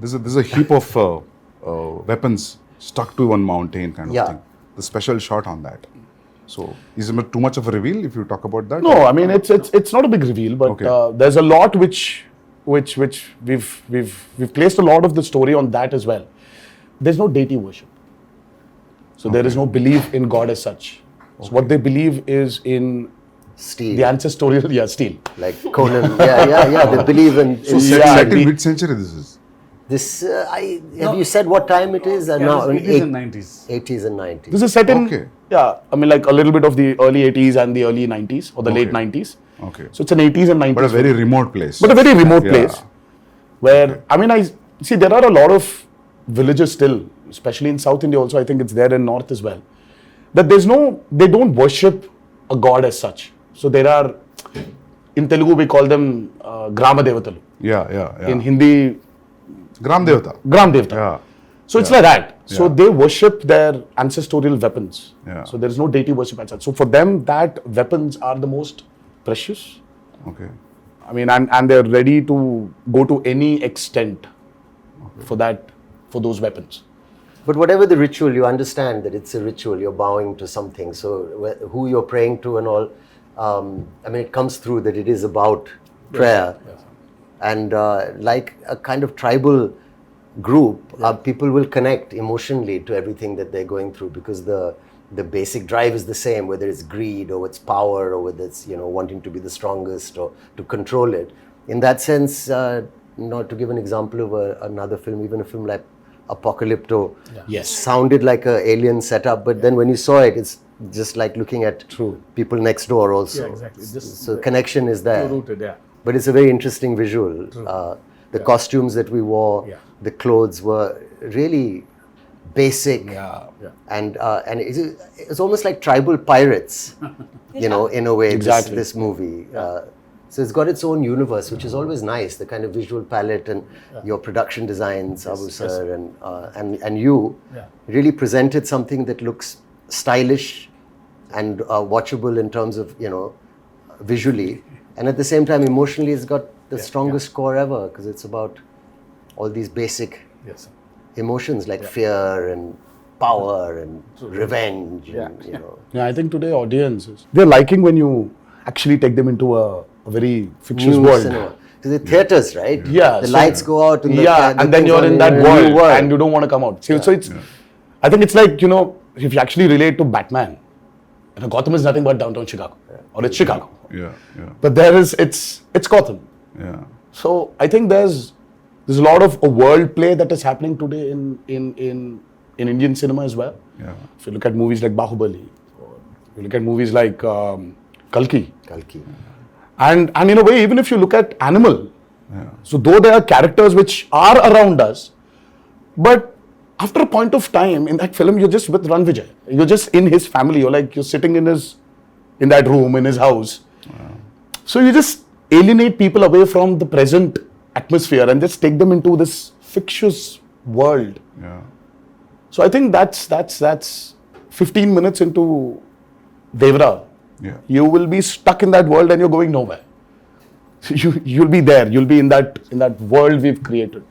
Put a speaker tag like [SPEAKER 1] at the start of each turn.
[SPEAKER 1] There's a heap of weapons stuck to one mountain kind of thing. The special shot on that. So is it too much of a reveal if you talk about that?
[SPEAKER 2] No, I mean it's not a big reveal, but there's a lot which we've placed a lot of the story on that as well. There's no deity worship, so there is no belief in God as such. So what they believe is in
[SPEAKER 3] steel.
[SPEAKER 2] The ancestorial, steel.
[SPEAKER 3] Like Conan, they believe in...
[SPEAKER 1] Set in which century this is?
[SPEAKER 3] This, have you said what time it is?
[SPEAKER 4] No, 80s and 90s.
[SPEAKER 3] 80s and 90s.
[SPEAKER 2] This is set in, I mean like a little bit of the early 80s and the early 90s or the late 90s.
[SPEAKER 1] Okay.
[SPEAKER 2] So it's an 80s and 90s.
[SPEAKER 1] But a very remote place.
[SPEAKER 2] But a very remote place where, I mean, I see there are a lot of villages still, especially in South India also, I think it's there in North as well, that they don't worship a god as such. So there are, in Telugu we call them Grama Devatalu.
[SPEAKER 1] Yeah.
[SPEAKER 2] In Hindi,
[SPEAKER 1] Gram Devata.
[SPEAKER 2] Yeah. So it's like that. So they worship their ancestral weapons. Yeah. So there is no deity worship as such. So for them, that weapons are the most precious.
[SPEAKER 1] Okay.
[SPEAKER 2] I mean, and they're ready to go to any extent for those weapons.
[SPEAKER 3] But whatever the ritual, you understand that it's a ritual. You're bowing to something. So who you're praying to and all, I mean, it comes through that it is about prayer. Yes. And like a kind of tribal group, people will connect emotionally to everything that they're going through because the basic drive is the same, whether it's greed or it's power or whether it's, wanting to be the strongest or to control it. In that sense, to give an example of another film, even a film like Apocalypto, sounded like an alien setup, but then when you saw it, it's just like looking at people next door also.
[SPEAKER 4] Yeah, exactly.
[SPEAKER 3] So connection is there.
[SPEAKER 4] Rooted,
[SPEAKER 3] But it's a very interesting visual. The costumes that we wore, the clothes were really basic, and it's almost like tribal pirates, in a way.
[SPEAKER 2] Exactly.
[SPEAKER 3] This movie. So it's got its own universe, which is always nice. The kind of visual palette and your production design, Sabu sir, and you really presented something that looks stylish and watchable in terms of visually. And at the same time, emotionally, it's got the strongest score ever because it's about all these basic emotions like fear and power and revenge. And,
[SPEAKER 2] I think today audiences, they're liking when you actually take them into a very fictitious world.
[SPEAKER 3] Cinema. So the theaters, right?
[SPEAKER 2] Yeah.
[SPEAKER 3] The lights go out. And
[SPEAKER 2] and then you're in that world and you don't want to come out. So it's, I think it's like, if you actually relate to Batman, Gotham is nothing but downtown Chicago. Or it's Chicago. But it's Gotham. So I think there's a lot of a world play that is happening today in Indian cinema as well. If you look at movies like Bahubali, or you look at movies like Kalki. And in a way, even if you look at Animal, so though there are characters which are around us, but after a point of time in that film, you're just with Ranvijay. You're just in his family. You're sitting in that room in his house. So you just alienate people away from the present atmosphere and just take them into this fictitious world. So I think that's 15 minutes into Devara. You will be stuck in that world and you're going nowhere. You'll be there. You'll be in that world we've created.